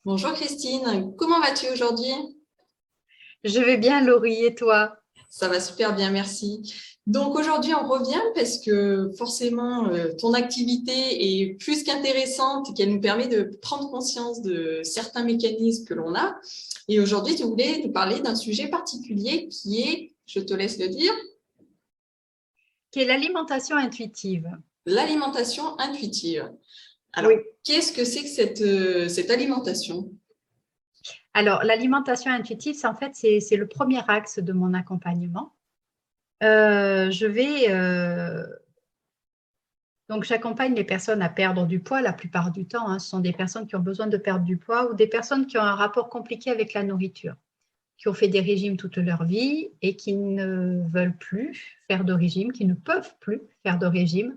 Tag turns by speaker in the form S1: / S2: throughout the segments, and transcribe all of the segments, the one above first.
S1: Bonjour Christine, comment vas-tu aujourd'hui?
S2: Je vais bien, Laurie, et toi?
S1: Ça va super bien, merci. Donc aujourd'hui on revient parce que forcément ton activité est plus qu'intéressante et qu'elle nous permet de prendre conscience de certains mécanismes que l'on a. Et aujourd'hui tu voulais nous parler d'un sujet particulier qui est, je te laisse le dire,
S2: Qui est l'alimentation intuitive.
S1: l'alimentation intuitive. Alors,
S2: Oui.
S1: qu'est-ce que c'est que cette alimentation?
S2: Alors, l'alimentation intuitive, c'est le premier axe de mon accompagnement. Donc, j'accompagne les personnes à perdre du poids la plupart du temps, hein. Ce sont des personnes qui ont besoin de perdre du poids ou des personnes qui ont un rapport compliqué avec la nourriture, qui ont fait des régimes toute leur vie et qui ne veulent plus faire de régime, qui ne peuvent plus faire de régime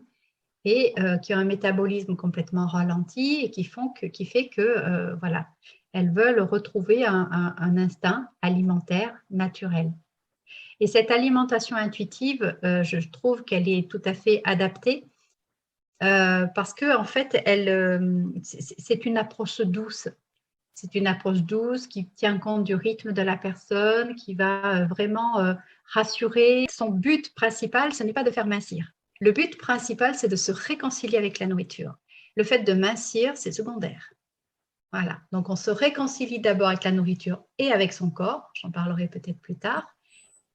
S2: et qui ont un métabolisme complètement ralenti et qui fait que voilà, elles veulent retrouver un instinct alimentaire naturel. Et cette alimentation intuitive, je trouve qu'elle est tout à fait adaptée parce que en fait, c'est une approche douce. C'est une approche douce qui tient compte du rythme de la personne, qui va vraiment rassurer. Son but principal, ce n'est pas de faire mincir. Le but principal, c'est de se réconcilier avec la nourriture. Le fait de mincir, c'est secondaire. Voilà. Donc, on se réconcilie d'abord avec la nourriture et avec son corps. J'en parlerai peut-être plus tard.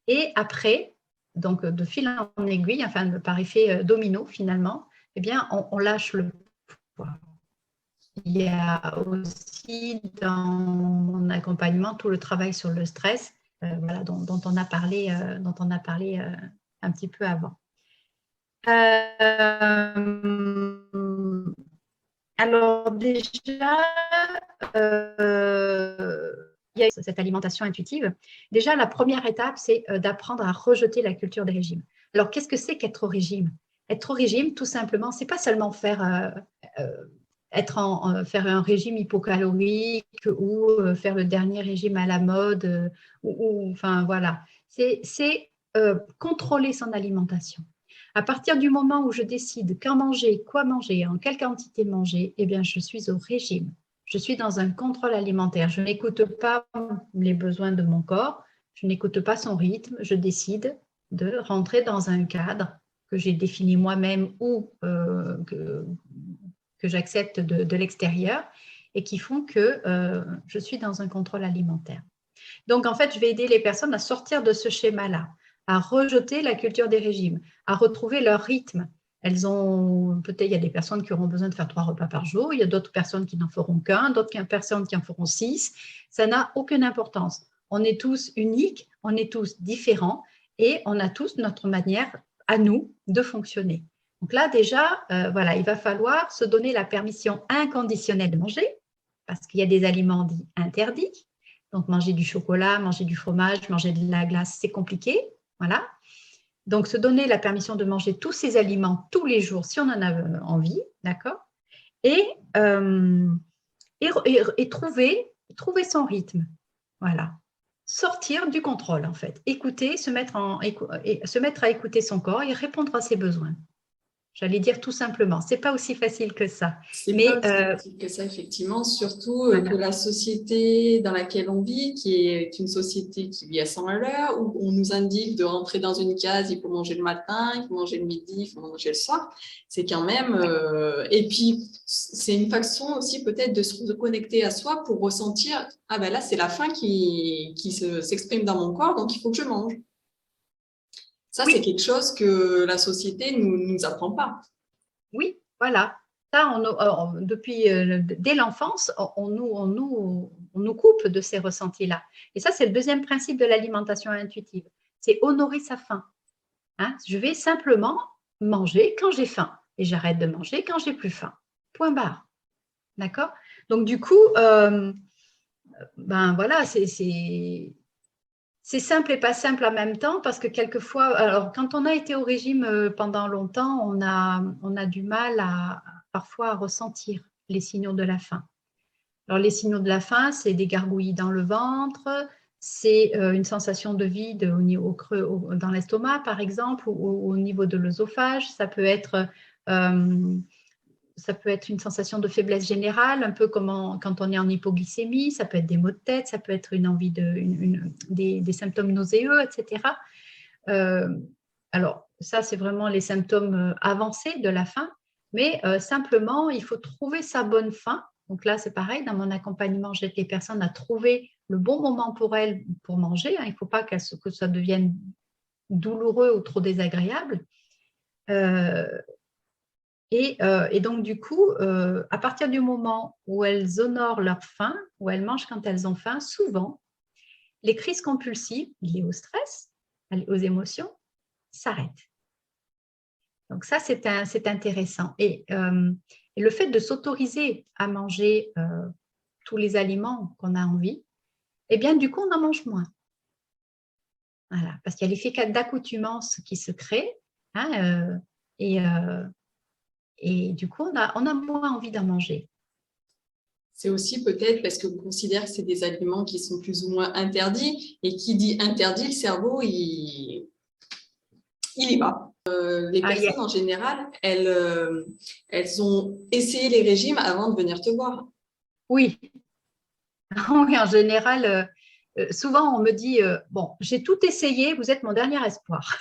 S2: Et après, donc de fil en aiguille, enfin par effet domino finalement, eh bien, on lâche le poids. Il y a aussi dans mon accompagnement tout le travail sur le stress, voilà, dont on a parlé un petit peu avant. Alors déjà, il y a cette alimentation intuitive. Déjà, la première étape, c'est d'apprendre à rejeter la culture des régimes. Alors, qu'est-ce que c'est qu'être au régime? Être au régime, tout simplement, c'est pas seulement faire un régime hypocalorique ou faire le dernier régime à la mode, enfin voilà. C'est contrôler son alimentation. À partir du moment où je décide quand manger, quoi manger, en quelle quantité manger, eh bien, je suis au régime. Je suis dans un contrôle alimentaire. Je n'écoute pas les besoins de mon corps, je n'écoute pas son rythme, je décide de rentrer dans un cadre que j'ai défini moi-même ou que j'accepte de l'extérieur et qui font que je suis dans un contrôle alimentaire. Donc, en fait, je vais aider les personnes à sortir de ce schéma-là, à rejeter la culture des régimes, à retrouver leur rythme. Peut-être, il y a des personnes qui auront besoin de faire 3 repas par jour, il y a d'autres personnes qui n'en feront qu'un, d'autres personnes qui en feront 6. Ça n'a aucune importance. On est tous uniques, on est tous différents et on a tous notre manière à nous de fonctionner. Donc là, déjà, voilà, il va falloir se donner la permission inconditionnelle de manger, parce qu'il y a des aliments dits interdits. Donc, manger du chocolat, manger du fromage, manger de la glace, c'est compliqué. Voilà. Donc, se donner la permission de manger tous ces aliments tous les jours si on en a envie, d'accord? Et, euh, et trouver son rythme. Voilà. Sortir du contrôle, en fait. Écouter, se mettre à écouter son corps et répondre à ses besoins. J'allais dire tout simplement. C'est pas aussi facile que ça.
S1: C'est pas
S2: Mais
S1: aussi facile que ça, effectivement, surtout que
S2: voilà.
S1: la société dans laquelle on vit, qui est une société qui vit à 100 à l'heure, où on nous indique de rentrer dans une case, il faut manger le matin, il faut manger le midi, il faut manger le soir, c'est quand même... Et puis, c'est une façon aussi peut-être de se reconnecter à soi pour ressentir, ah ben là, c'est la faim qui s'exprime dans mon corps, donc il faut que je mange. Ça, c'est
S2: Oui,
S1: quelque chose que la société nous apprend pas.
S2: oui, voilà. Ça, dès l'enfance, on nous coupe de ces ressentis-là. Et ça, c'est le deuxième principe de l'alimentation intuitive. C'est honorer sa faim. Hein. Je vais simplement manger quand j'ai faim et j'arrête de manger quand j'ai plus faim. Point barre. D'accord? Donc, du coup, ben voilà, c'est simple et pas simple en même temps parce que quelquefois, alors quand on a été au régime pendant longtemps, on a du mal parfois à ressentir les signaux de la faim. Alors les signaux de la faim, c'est des gargouillis dans le ventre, c'est une sensation de vide au creux, dans l'estomac par exemple, ou au niveau de l'œsophage. Ça peut être ça peut être une sensation de faiblesse générale, un peu comme quand on est en hypoglycémie, ça peut être des maux de tête, ça peut être une envie des symptômes nauséeux, etc. Alors, ça, c'est vraiment les symptômes avancés de la faim, mais simplement, il faut trouver sa bonne faim. Donc là, c'est pareil, dans mon accompagnement, j'aide les personnes à trouver le bon moment pour elles pour manger. Il ne faut pas que ça devienne douloureux ou trop désagréable. Et donc, du coup, à partir du moment où elles honorent leur faim, où elles mangent quand elles ont faim, souvent, les crises compulsives liées au stress, aux émotions, s'arrêtent. Donc ça, c'est intéressant. Et le fait de s'autoriser à manger tous les aliments qu'on a envie, eh bien, du coup, on en mange moins. Voilà, parce qu'il y a l'effet d'accoutumance qui se crée, hein, et du coup, on a moins envie d'en manger.
S1: C'est aussi peut-être parce qu'on considère que c'est des aliments qui sont plus ou moins interdits. Et qui dit interdit, le cerveau, il y va. Les personnes, en général, elles ont essayé les régimes avant de venir te voir.
S2: Oui, oui, en général, souvent on me dit bon, j'ai tout essayé, vous êtes mon dernier espoir.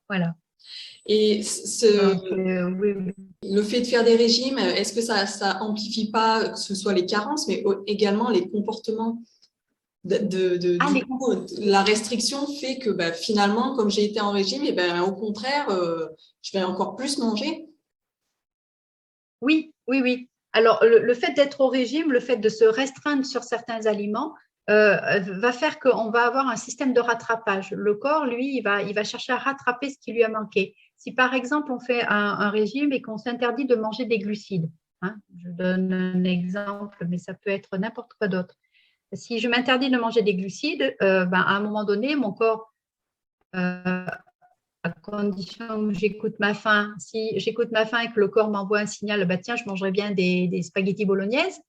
S2: Voilà.
S1: Et
S2: Donc, oui.
S1: le fait de faire des régimes, est-ce que ça amplifie pas, que ce soit les carences, mais également les comportements la restriction fait que finalement, comme j'ai été en régime, et au contraire, je vais encore plus manger.
S2: Oui. Alors, le fait d'être au régime, le fait de se restreindre sur certains aliments va faire qu'on va avoir un système de rattrapage. Le corps, lui, il va chercher à rattraper ce qui lui a manqué. Si par exemple, on fait un régime et qu'on s'interdit de manger des glucides, hein, je donne un exemple, mais ça peut être n'importe quoi d'autre. Si je m'interdis de manger des glucides, à un moment donné, mon corps, à condition que j'écoute ma faim, si j'écoute ma faim et que le corps m'envoie un signal, tiens, je mangerais bien des spaghettis bolognaises,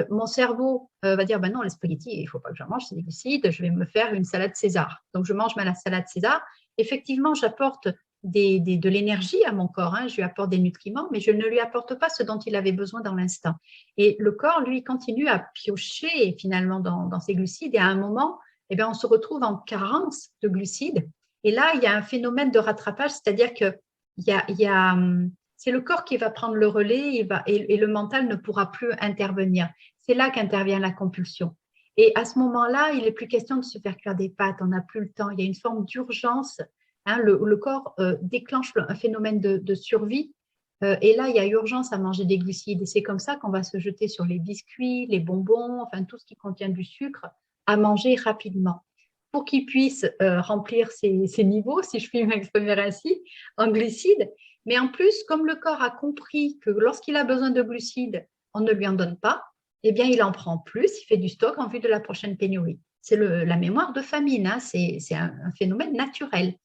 S2: mon cerveau va dire, non, les spaghettis, il ne faut pas que j'en mange, c'est des glucides, je vais me faire une salade César. Donc, je mange ma salade César. Effectivement, j'apporte de l'énergie à mon corps, hein, je lui apporte des nutriments, mais je ne lui apporte pas ce dont il avait besoin dans l'instant. Et le corps, lui, continue à piocher finalement dans ces glucides, et à un moment, on se retrouve en carence de glucides. Et là, il y a un phénomène de rattrapage, c'est-à-dire que c'est le corps qui va prendre le relais et le mental ne pourra plus intervenir. C'est là qu'intervient la compulsion. Et à ce moment-là, il n'est plus question de se faire cuire des pâtes, on n'a plus le temps, il y a une forme d'urgence. Hein, le corps déclenche un phénomène de survie et là, il y a urgence à manger des glucides. Et c'est comme ça qu'on va se jeter sur les biscuits, les bonbons, enfin tout ce qui contient du sucre, à manger rapidement pour qu'il puisse remplir ses niveaux, si je puis m'exprimer ainsi, en glucides. Mais en plus, comme le corps a compris que lorsqu'il a besoin de glucides, on ne lui en donne pas, il en prend plus, il fait du stock en vue de la prochaine pénurie. C'est la mémoire de famine, hein, c'est un phénomène naturel.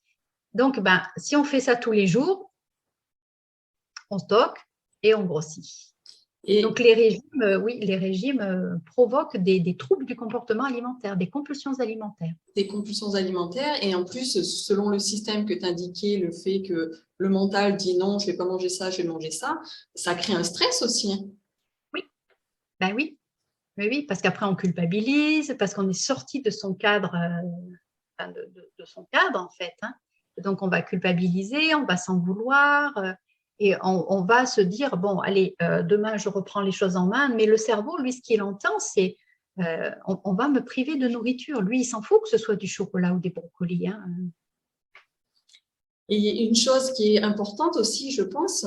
S2: Donc, si on fait ça tous les jours, on stocke et on grossit. Donc, les régimes provoquent des troubles du comportement alimentaire, des compulsions alimentaires.
S1: Des compulsions alimentaires, et en plus, selon le système que tu indiquais, le fait que le mental dit non, je ne vais pas manger ça, je vais manger ça, ça crée un stress aussi.
S2: Oui, oui, parce qu'après on culpabilise, parce qu'on est sorti de son cadre, de son cadre en fait. Hein. Donc, on va culpabiliser, on va s'en vouloir. Et on va se dire, bon, allez, demain, je reprends les choses en main. Mais le cerveau, lui, ce qu'il entend, c'est on va me priver de nourriture. Lui, il s'en fout que ce soit du chocolat ou des brocolis. Hein.
S1: Et une chose qui est importante aussi, je pense,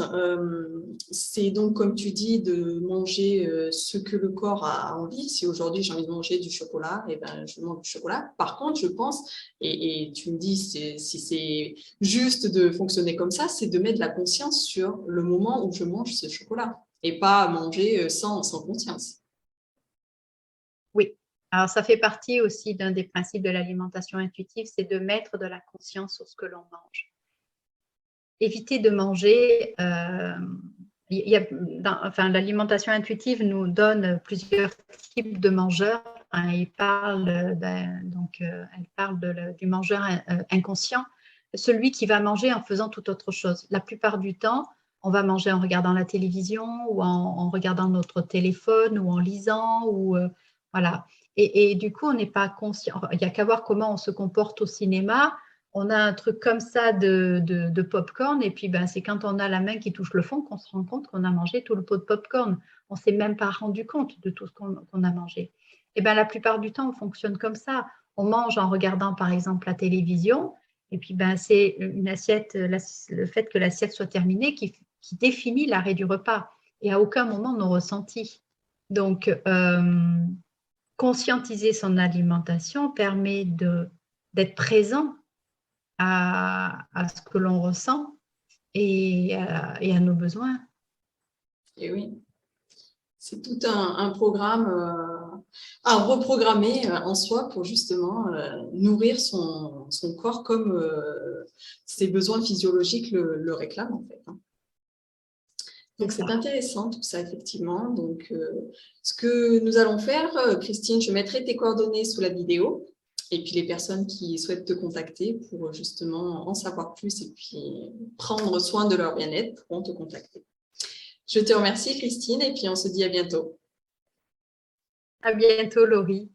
S1: c'est donc, comme tu dis, de manger ce que le corps a envie. Si aujourd'hui j'ai envie de manger du chocolat, je mange du chocolat. Par contre, je pense, et tu me dis si c'est juste de fonctionner comme ça, c'est de mettre de la conscience sur le moment où je mange ce chocolat et pas manger sans conscience.
S2: Oui. Alors, ça fait partie aussi d'un des principes de l'alimentation intuitive, c'est de mettre de la conscience sur ce que l'on mange. Éviter de manger. L'alimentation intuitive nous donne plusieurs types de mangeurs. Hein, elle parle du mangeur inconscient, celui qui va manger en faisant toute autre chose. La plupart du temps, on va manger en regardant la télévision ou en regardant notre téléphone ou en lisant. Voilà. Et du coup, on n'est pas conscient. Il n'y a qu'à voir comment on se comporte au cinéma. On a un truc comme ça de pop-corn et puis c'est quand on a la main qui touche le fond qu'on se rend compte qu'on a mangé tout le pot de pop-corn. On ne s'est même pas rendu compte de tout ce qu'on a mangé. Et la plupart du temps, on fonctionne comme ça. On mange en regardant par exemple la télévision et puis c'est une assiette, le fait que l'assiette soit terminée qui définit l'arrêt du repas et à aucun moment nos ressentis. Donc, conscientiser son alimentation permet d'être présent à ce que l'on ressent et à nos besoins.
S1: Et oui, c'est tout un programme à reprogrammer en soi pour justement nourrir son corps comme ses besoins physiologiques le réclament en fait. Donc, c'est intéressant tout ça, effectivement. Donc, ce que nous allons faire, Christine, je mettrai tes coordonnées sous la vidéo. Et puis, les personnes qui souhaitent te contacter pour justement en savoir plus et puis prendre soin de leur bien-être pourront te contacter. Je te remercie, Christine, et puis on se dit à bientôt.
S2: À bientôt, Laurie.